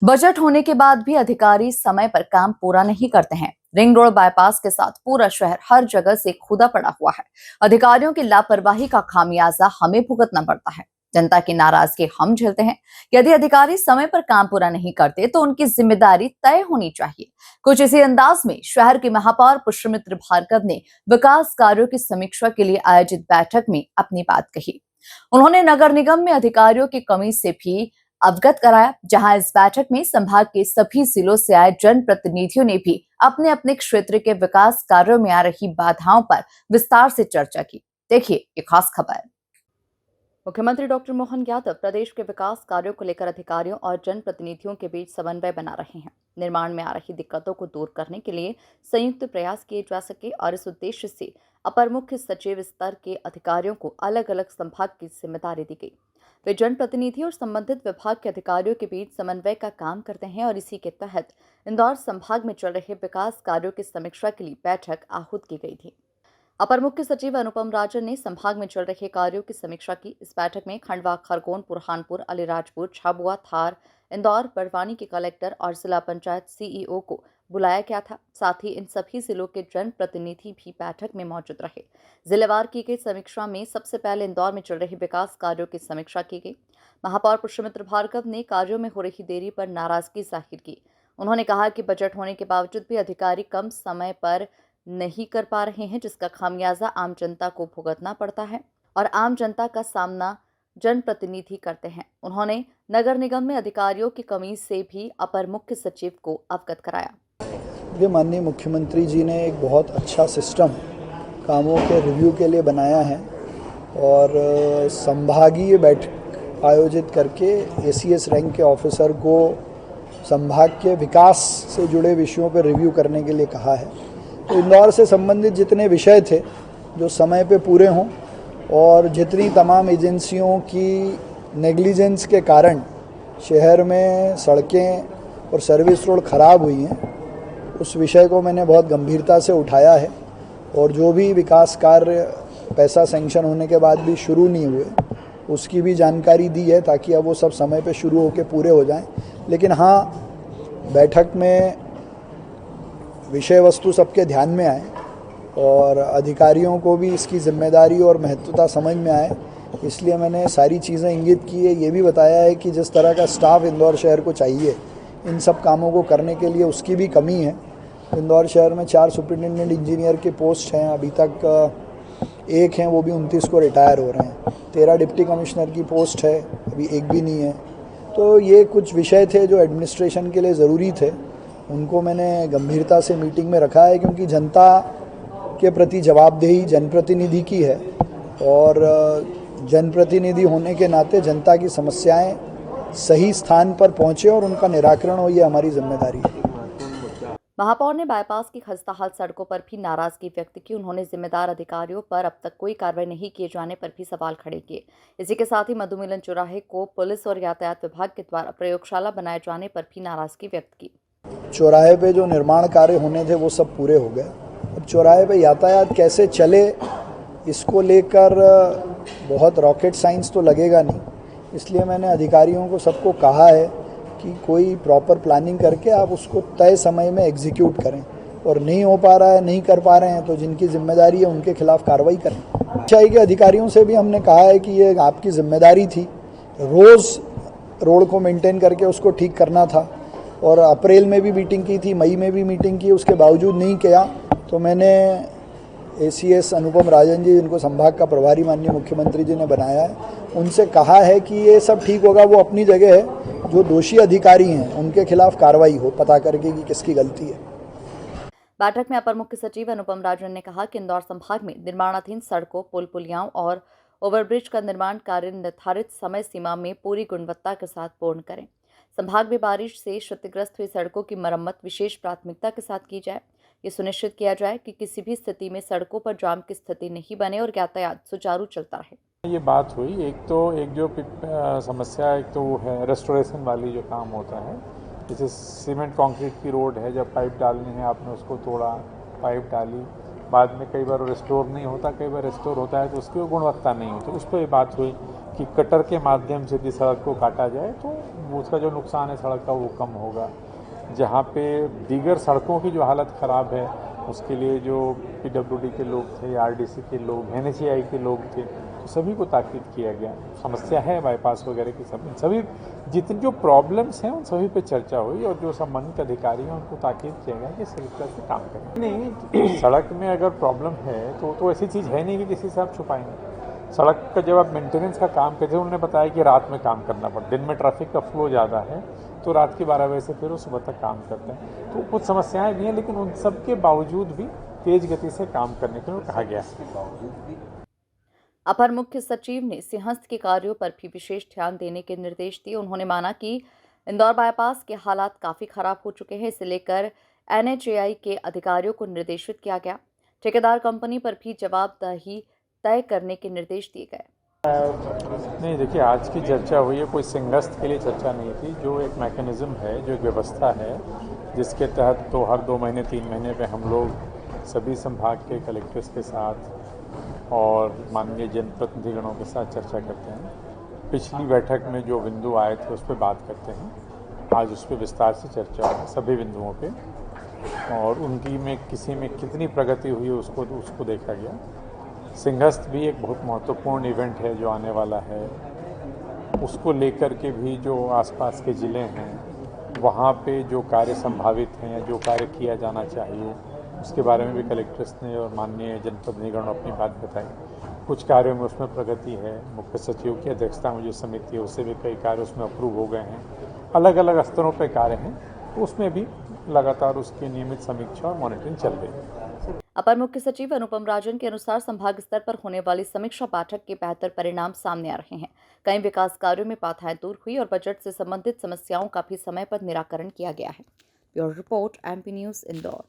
Budget होने के बाद भी अधिकारी समय पर काम पूरा नहीं करते हैं। रिंग रोड बाईपास के साथ पूरा शहर हर जगह से खुदा पड़ा हुआ है। अधिकारियों की लापरवाही का खामियाजा हमें भुगतना पड़ता है। जनता की नाराजगी हम झेलते हैं। यदि अधिकारी समय पर काम पूरा नहीं करते तो उनकी जिम्मेदारी तय होनी चाहिए। कुछ इसी अंदाज में शहर की महापौर पुष्यमित्र भार्गव ने विकास कार्यों की समीक्षा के लिए आयोजित बैठक में अपनी बात कही। उन्होंने नगर निगम में अधिकारियों की कमी से भी अवगत कराया, जहां इस बैठक में संभाग के सभी जिलों से आए जनप्रतिनिधियों ने भी अपने अपने क्षेत्र के विकास कार्यों में आ रही बाधाओं पर विस्तार से चर्चा की। देखिए ये खास खबर। मुख्यमंत्री डॉक्टर मोहन यादव प्रदेश के विकास कार्यों को लेकर अधिकारियों और जनप्रतिनिधियों के बीच समन्वय बना रहे हैं। निर्माण में आ रही दिक्कतों को दूर करने के लिए संयुक्त प्रयास किए जा सके और इस उद्देश्य से अपर मुख्य सचिव स्तर के अधिकारियों को अलग अलग संभाग की जिम्मेदारी दी गई। वे जनप्रतिनिधि और संबंधित विभाग के अधिकारियों के बीच समन्वय का काम करते हैं और इसी के तहत इंदौर संभाग में चल रहे विकास कार्यों की समीक्षा के लिए बैठक आहूत की गई थी। अपर मुख्य सचिव अनुपम राजन ने संभाग में चल रहे कार्यों की समीक्षा की। इस बैठक में खंडवा, खरगोन, बुरहानपुर, अलीराजपुर, झाबुआ, थार, इंदौर, बड़वानी के कलेक्टर और जिला पंचायत सीईओ को बुलाया गया था। साथ ही इन सभी जिलों के जनप्रतिनिधि भी बैठक में मौजूद रहे। जिलेवार की गई समीक्षा में सबसे पहले इंदौर में चल रही विकास कार्यों की समीक्षा की गई। महापौर पुष्यमित्र भार्गव ने कार्यों में हो रही देरी पर नाराजगी जाहिर की। उन्होंने कहा कि बजट होने के बावजूद भी अधिकारी कम समय पर नहीं कर पा रहे हैं, जिसका खामियाजा आम जनता को भुगतना पड़ता है और आम जनता का सामना जनप्रतिनिधि करते हैं। उन्होंने नगर निगम में अधिकारियों की कमी से भी अपर मुख्य सचिव को अवगत कराया। ये माननीय मुख्यमंत्री जी ने एक बहुत अच्छा सिस्टम कामों के रिव्यू के लिए बनाया है और संभागीय बैठक आयोजित करके एसीएस रैंक के ऑफिसर को संभाग के विकास से जुड़े विषयों पर रिव्यू करने के लिए कहा है। तो इंदौर से संबंधित जितने विषय थे जो समय पे पूरे हों और जितनी तमाम एजेंसियों की नेग्लिजेंस के कारण शहर में सड़कें और सर्विस रोड ख़राब हुई हैं, उस विषय को मैंने बहुत गंभीरता से उठाया है और जो भी विकास कार्य पैसा सेंक्शन होने के बाद भी शुरू नहीं हुए उसकी भी जानकारी दी है ताकि अब वो सब समय पे शुरू होकर पूरे हो जाएं। लेकिन हाँ, बैठक में विषय वस्तु सबके ध्यान में आए और अधिकारियों को भी इसकी जिम्मेदारी और महत्वता समझ में आए, इसलिए मैंने सारी चीज़ें इंगित की है। ये भी बताया है कि जिस तरह का स्टाफ इंदौर शहर को चाहिए इन सब कामों को करने के लिए उसकी भी कमी है। इंदौर शहर में 4 सुपरिटेंडेंट इंजीनियर के पोस्ट हैं, अभी तक 1 हैं, वो भी 29 को रिटायर हो रहे हैं। 13 डिप्टी कमिश्नर की पोस्ट है, अभी 1 भी नहीं है। तो ये कुछ विषय थे जो एडमिनिस्ट्रेशन के लिए ज़रूरी थे, उनको मैंने गंभीरता से मीटिंग में रखा है क्योंकि जनता के प्रति जवाबदेही जनप्रतिनिधि की है और जनप्रतिनिधि होने के नाते जनता की समस्याएं सही स्थान पर पहुंचे और उनका निराकरण हो, ये हमारी जिम्मेदारी है। महापौर ने बाईपास की खस्ताहाल सड़कों पर भी नाराजगी व्यक्त की। उन्होंने जिम्मेदार अधिकारियों पर अब तक कोई कार्रवाई नहीं किए जाने पर भी सवाल खड़े किए। इसी के साथ ही मधुमिलन चौराहे को पुलिस और यातायात विभाग के द्वारा प्रयोगशाला बनाए जाने पर भी नाराजगी व्यक्त की। चौराहे पे जो निर्माण कार्य होने थे वो सब पूरे हो गए। अब चौराहे पे यातायात कैसे चले इसको लेकर बहुत रॉकेट साइंस तो लगेगा नहीं, इसलिए मैंने अधिकारियों को सबको कहा है कि कोई प्रॉपर प्लानिंग करके आप उसको तय समय में एग्जीक्यूट करें और नहीं हो पा रहा है, नहीं कर पा रहे हैं तो जिनकी जिम्मेदारी है उनके खिलाफ कार्रवाई करें। सिंचाई के अधिकारियों से भी हमने कहा है कि ये आपकी जिम्मेदारी थी, रोज़ रोड को मेंटेन करके उसको ठीक करना था और अप्रैल में भी मीटिंग की थी, मई में भी मीटिंग की, उसके बावजूद नहीं किया। तो मैंने एसीएस अनुपम राजन जी, जिनको संभाग का प्रभारी माननीय मुख्यमंत्री जी ने बनाया है, उनसे कहा है कि ये सब ठीक होगा, वो अपनी जगह है, जो दोषी अधिकारी हैं उनके खिलाफ कार्रवाई हो, पता करके कि किसकी गलती है। बैठक में अपर मुख्य सचिव अनुपम राजन ने कहा कि इंदौर संभाग में निर्माणाधीन सड़कों, पुल पुलियाओं और ओवरब्रिज का निर्माण कार्य निर्धारित समय सीमा में पूरी गुणवत्ता के साथ पूर्ण करें। संभाग में बारिश से क्षतिग्रस्त हुई सड़कों की मरम्मत विशेष प्राथमिकता के साथ की जाए। ये सुनिश्चित किया जाए कि किसी भी स्थिति में सड़कों पर जाम की स्थिति नहीं बने और यातायात सुचारू चलता रहे। ये बात हुई, एक जो समस्या, एक तो वो है रेस्टोरेशन वाली जो काम होता है, जैसे सीमेंट कंक्रीट की रोड है, जब पाइप डालनी है आपने उसको तोड़ा, पाइप डाली, बाद में कई बार रिस्टोर नहीं होता, कई बार रिस्टोर होता है तो उसकी गुणवत्ता नहीं होती। उस पर ये बात हुई कि कटर के माध्यम से यदि सड़क को काटा जाए तो उसका जो नुकसान है सड़क का वो कम होगा। जहाँ पे दीगर सड़कों की जो हालत ख़राब है उसके लिए जो PWD के लोग थे, RDC के लोग, NHAI के लोग थे, तो सभी को ताकीद किया गया। समस्या है बाईपास वगैरह की, सभी जितनी जो प्रॉब्लम्स हैं उन सभी पे चर्चा हुई और जो संबंधित अधिकारी हैं उनको ताकीद किया गया कि सही तरह से काम करें। नहीं, सड़क में अगर प्रॉब्लम है तो ऐसी चीज़ है नहीं कि किसी से आप छुपाएंगे। सड़क का जब आप मेंटेनेंस का काम करते हैं, उन्होंने बताया कि रात में काम करना पड़ता है। दिन में ट्रैफिक का फ्लो ज़्यादा है तो रात के 12 बजे से फिर वो सुबह तक काम करते हैं। तो कुछ समस्याएं भी हैं, लेकिन उन सब के बावजूद भी तेज गति से काम करने के लिए कहा गया है। अपर मुख्य सचिव ने सिंहस्थ के कार्यों पर भी विशेष ध्यान देने के निर्देश दिए। उन्होंने माना कि इंदौर बाईपास के हालात काफी खराब हो चुके हैं, इसे लेकर NHAI के अधिकारियों को निर्देशित किया गया। ठेकेदार कंपनी पर भी जवाबदेही तय करने के निर्देश दिए गए। नहीं, देखिए, आज की चर्चा हुई है, कोई सिंहस्थ के लिए चर्चा नहीं थी। जो एक मैकेनिज्म है, जो एक व्यवस्था है, जिसके तहत तो हर 2 महीने 3 महीने पे हम लोग सभी संभाग के कलेक्टर्स के साथ और माननीय जनप्रतिनिधिगणों के साथ चर्चा करते हैं। पिछली बैठक में जो बिंदु आए थे उस पर बात करते हैं। आज उस पर विस्तार से चर्चा हुई सभी बिंदुओं पे, और उनकी में किसी में कितनी प्रगति हुई उसको देखा गया। सिंहस्थ भी एक बहुत महत्वपूर्ण इवेंट है जो आने वाला है, उसको लेकर के भी जो आसपास के ज़िले हैं वहाँ पे जो कार्य संभावित हैं या जो कार्य किया जाना चाहिए उसके बारे में भी कलेक्टर्स ने और माननीय जनप्रतिनिधिगण ने अपनी बात बताई। कुछ कार्यों में उसमें प्रगति है। मुख्य सचिव की अध्यक्षता में जो समिति है उससे भी कई कार्य उसमें अप्रूव हो गए हैं। अलग अलग स्तरों पर कार्य हैं, तो उसमें भी लगातार उसकी नियमित समीक्षा और मॉनिटरिंग चल रही है। अपर मुख्य सचिव अनुपम राजन के अनुसार संभाग स्तर पर होने वाली समीक्षा बैठक के बेहतर परिणाम सामने आ रहे हैं। कई विकास कार्यों में बाधाएं दूर हुई और बजट से संबंधित समस्याओं का भी समय पर निराकरण किया गया है। Bureau report, MP news, Indore.